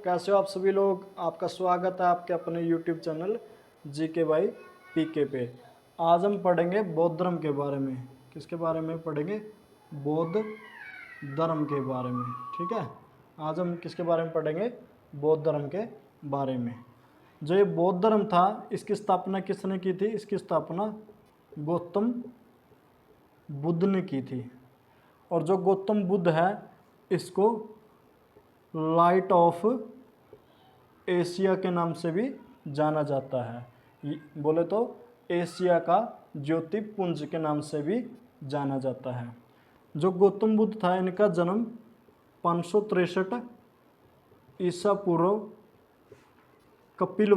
कैसे हो आप सभी लोग। आपका स्वागत है आपके अपने YouTube channel GK by PK पे। आज हम पढ़ेंगे बौद्ध धर्म के बारे में। किसके बारे में पढ़ेंगे? बौद्ध धर्म के बारे में। ठीक है, आज हम किसके बारे में पढ़ेंगे? बौद्ध धर्म के बारे में। जो ये बौद्ध धर्म था, इसकी स्थापना किसने की थी? इसकी स्थापना गौतम बुद्ध ने की थी। और जो गौतम बुद्ध है, इसको लाइट ऑफ एशिया के नाम से भी जाना जाता है। बोले तो एशिया का ज्योतिपुंज के नाम से भी जाना जाता है। जो गौतम बुद्ध था, इनका जन्म 563 ईसा पूर्व कपिल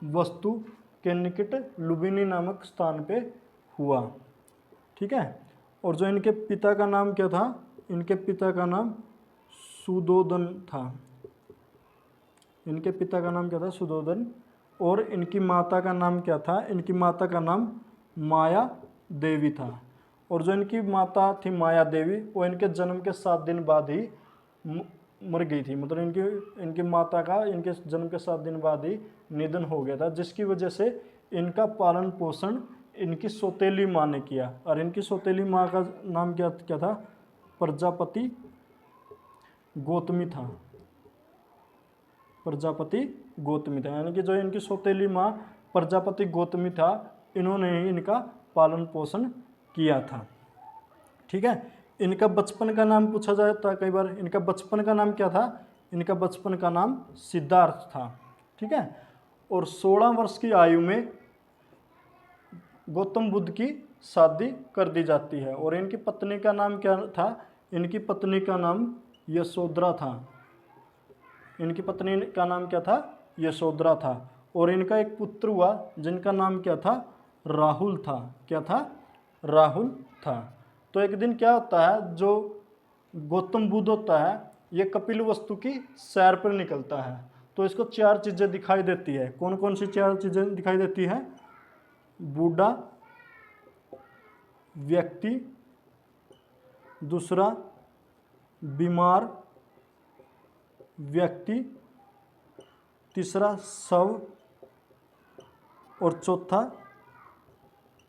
वस्तु के निकट लुम्बिनी नामक स्थान पे हुआ। ठीक है। और जो इनके पिता का नाम क्या था? इनके पिता का नाम सुदोधन था। इनके पिता का नाम क्या था? सुदोधन। और इनकी माता का नाम क्या था? इनकी माता का नाम माया देवी था। और जो इनकी माता थी माया देवी, वो इनके जन्म के 7 दिन बाद ही मर गई थी। मतलब इनकी माता का इनके जन्म के 7 दिन बाद ही निधन हो गया था, जिसकी वजह से इनका पालन पोषण इनकी सौतेली माँ ने किया। और इनकी सौतेली माँ का नाम क्या था? प्रजापति गौतमी था। प्रजापति गौतमी था, यानी कि जो इनकी सौतेली माँ प्रजापति गौतमी था, इन्होंने ही इनका पालन पोषण किया था। ठीक है। इनका बचपन का नाम पूछा जाता है कई बार। इनका बचपन का नाम क्या था? इनका बचपन का नाम सिद्धार्थ था। ठीक है। और 16 वर्ष की आयु में गौतम बुद्ध की शादी कर दी जाती है। और इनकी पत्नी का नाम क्या था? इनकी पत्नी का नाम यशोधरा था। इनकी पत्नी का नाम क्या था? यशोधरा था। और इनका एक पुत्र हुआ जिनका नाम क्या था? राहुल था। क्या था? राहुल था। तो एक दिन क्या होता है, जो गौतम बुद्ध होता है, ये कपिल वस्तु की सैर पर निकलता है। तो इसको 4 चीज़ें दिखाई देती है। कौन कौन सी 4 चीज़ें दिखाई देती है? बूढ़ा व्यक्ति, दूसरा बीमार व्यक्ति, तीसरा शव, और चौथा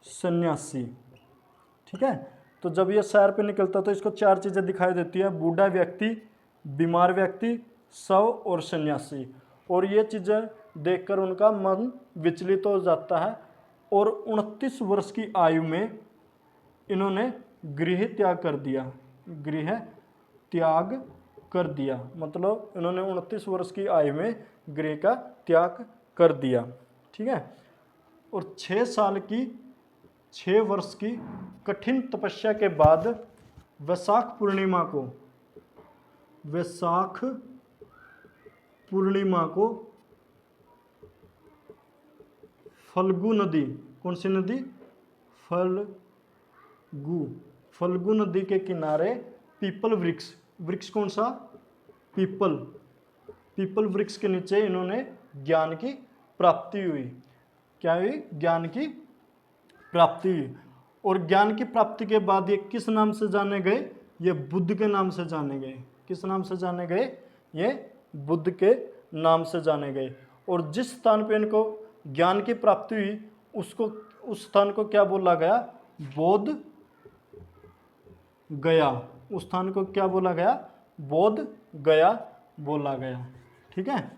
सन्यासी। ठीक है। तो जब ये सैर पे निकलता है तो इसको 4 चीज़ें दिखाई देती है: बूढ़ा व्यक्ति, बीमार व्यक्ति, शव और सन्यासी। और ये चीज़ें देखकर उनका मन विचलित हो जाता है। और 29 वर्ष की आयु में इन्होंने गृह त्याग कर दिया। गृह त्याग कर दिया मतलब इन्होंने 29 वर्ष की आयु में गृह का त्याग कर दिया। ठीक है। और 6 वर्ष की कठिन तपस्या के बाद वैशाख पूर्णिमा को फल्गु नदी, कौन सी नदी? फल्गु नदी के किनारे पीपल वृक्ष कौन सा? पीपल वृक्ष के नीचे इन्होंने ज्ञान की प्राप्ति हुई। क्या हुई? ज्ञान की प्राप्ति हुई। और ज्ञान की प्राप्ति के बाद ये किस नाम से जाने गए? ये बुद्ध के नाम से जाने गए। किस नाम से जाने गए? ये बुद्ध के नाम से जाने गए। और जिस स्थान पे इनको ज्ञान की प्राप्ति हुई, उस स्थान को क्या बोला गया? बोध गया। उस स्थान को क्या बोला गया? बोध गया बोला गया। ठीक है।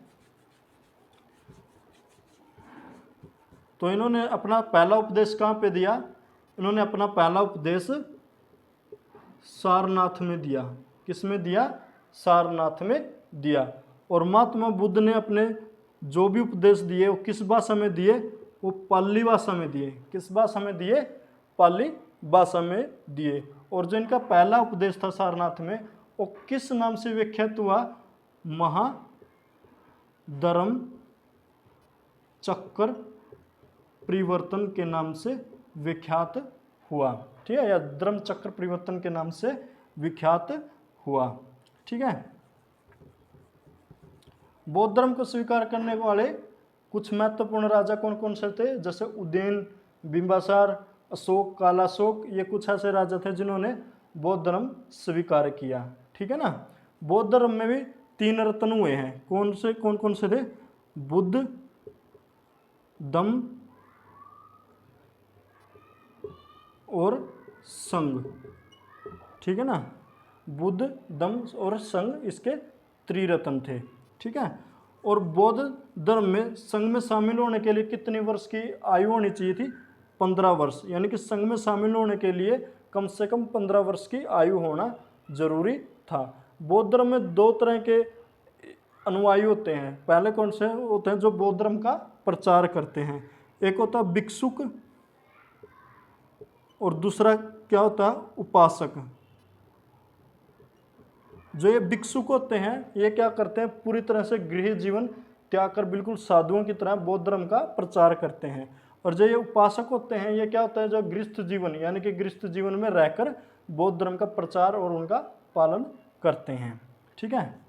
तो इन्होंने अपना पहला उपदेश कहाँ पे दिया? इन्होंने अपना पहला उपदेश सारनाथ में दिया। किस में दिया? सारनाथ में दिया। और महात्मा बुद्ध ने अपने जो भी उपदेश दिए वो किस भाषा में दिए? वो पाली भाषा में दिए। किस भाषा में दिए? पाली भाषा में दिए। और जो इनका पहला उपदेश था सारनाथ में, वो किस नाम से विख्यात हुआ? महाधर्म चक्र परिवर्तन के नाम से विख्यात हुआ। ठीक है, या धर्म चक्र परिवर्तन के नाम से विख्यात हुआ। ठीक है। बौद्ध धर्म को स्वीकार करने वाले कुछ महत्वपूर्ण राजा कौन कौन से थे? जैसे उदयन, बिंबासार, अशोक, कालाशोक, ये कुछ ऐसे राजा थे जिन्होंने बौद्ध धर्म स्वीकार किया। ठीक है ना। बौद्ध धर्म में भी 3 रत्न हुए हैं। कौन कौन से थे? बुद्ध, धम्म और संघ। ठीक है ना, बुद्ध, धम्म और संघ इसके त्रिरत्न थे। ठीक है। और बौद्ध धर्म में संघ में शामिल होने के लिए कितने वर्ष की आयु होनी चाहिए थी? 15 वर्ष। यानी कि संघ में शामिल होने के लिए कम से कम 15 वर्ष की आयु होना जरूरी था। बौद्ध धर्म में 2 तरह के अनुयायी होते हैं। पहले कौन से होते हैं? जो बौद्ध धर्म का प्रचार करते हैं। एक होता है भिक्षुक और दूसरा क्या होता है? उपासक। जो ये भिक्षुक होते हैं ये क्या करते हैं? पूरी तरह से गृह जीवन त्याग कर बिल्कुल साधुओं की तरह बौद्ध धर्म का प्रचार करते हैं। और जो ये उपासक होते हैं ये क्या होता है? जो गृहस्थ जीवन यानी कि गृहस्थ जीवन में रहकर बौद्ध धर्म का प्रचार और उनका पालन करते हैं। ठीक है।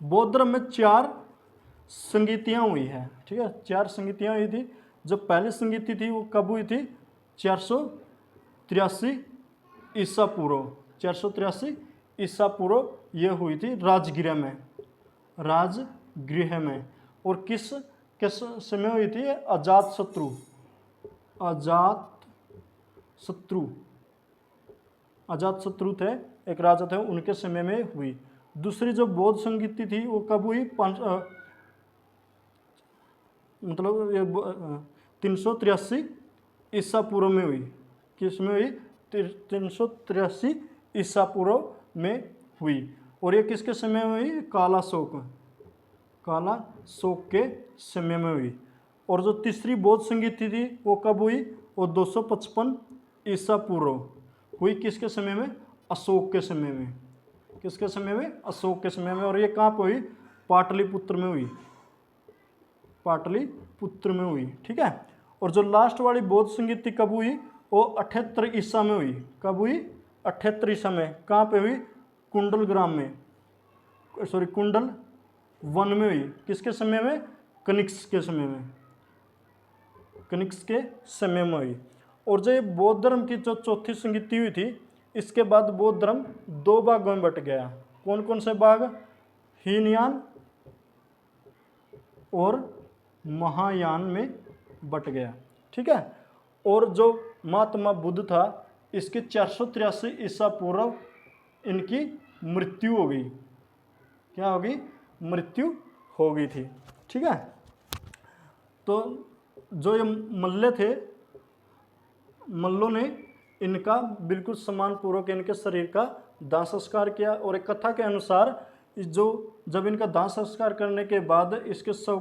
बौद्ध धर्म में 4 संगीतियाँ हुई है। ठीक है, 4 संगीतियाँ हुई थी। जो पहली संगीति थी वो कब हुई थी? 483 ईसा पूर्व। 483 ईसा पूर्व ये हुई थी राजगृह में। और किस समय हुई थी? अजात शत्रु थे, एक राजा थे, उनके समय में हुई। दूसरी जो बौद्ध संगीति थी वो कब हुई? 383 ईसा पूर्व में हुई। किस में हुई? 383 ईसा पूर्व में हुई। और ये किसके समय में हुई? काला शोक के समय में हुई। और जो तीसरी बौद्ध संगीति थी वो कब हुई? वो 255 ईसा पूर्व हुई। किसके समय में? अशोक के समय में। किसके समय में? अशोक के समय में। और ये कहाँ पर हुई? पाटलिपुत्र में हुई। ठीक है। और जो लास्ट वाली बौद्ध संगीति कब हुई? वो 78 ईसा में हुई। कब हुई? 78 ईसा में। कहाँ पे हुई? कुंडल वन में हुई। किसके समय में? कनिष्क के समय में हुई। और जो ये बौद्ध धर्म की जो चौथी संगीति हुई थी इसके बाद बौद्ध धर्म 2 भागों में बट गया। कौन कौन से भाग? हीनयान और महायान में बट गया। ठीक है। और जो महात्मा बुद्ध था इसके 483 ईसा पूर्व इनकी मृत्यु हो गई। क्या होगी? मृत्यु हो गई थी। ठीक है। तो जो ये मल्ल थे, मल्लों ने इनका बिल्कुल सम्मान पूर्वक इनके शरीर का दाह संस्कार किया। और एक कथा के अनुसार जब इनका दाह संस्कार करने के बाद इसके शव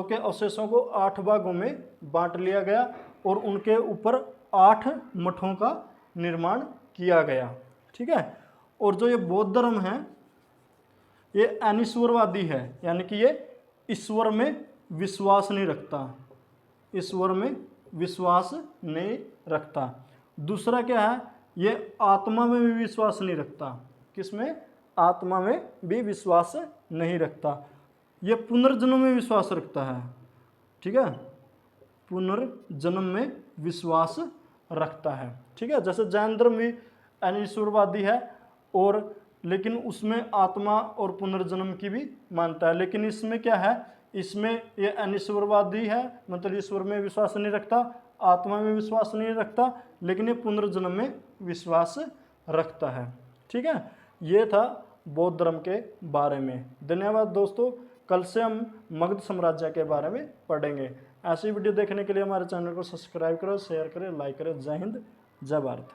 के अवशेषों को 8 भागों में बांट लिया गया और उनके ऊपर 8 मठों का निर्माण किया गया। ठीक है। और जो ये बौद्ध धर्म है ये अनिश्वरवादी है, यानी कि ये ईश्वर में विश्वास नहीं रखता। दूसरा क्या है? ये आत्मा में भी विश्वास नहीं रखता। किसमें? आत्मा में भी विश्वास नहीं रखता। ये पुनर्जन्म में विश्वास रखता है। ठीक है, पुनर्जन्म में विश्वास रखता है। ठीक है। जैसे जैन धर्म भी अनिश्वरवादी है और लेकिन उसमें आत्मा और पुनर्जन्म की भी मानता है। लेकिन इसमें क्या है? इसमें ये अनिश्वरवादी है, मतलब ईश्वर में विश्वास नहीं रखता, आत्मा में विश्वास नहीं रखता, लेकिन ये पुनर्जन्म में विश्वास रखता है। ठीक है। ये था बौद्ध धर्म के बारे में। धन्यवाद दोस्तों। कल से हम मगध साम्राज्य के बारे में पढ़ेंगे। ऐसी वीडियो देखने के लिए हमारे चैनल को सब्सक्राइब करो, शेयर करें, लाइक करें। जय हिंद, जय भारत।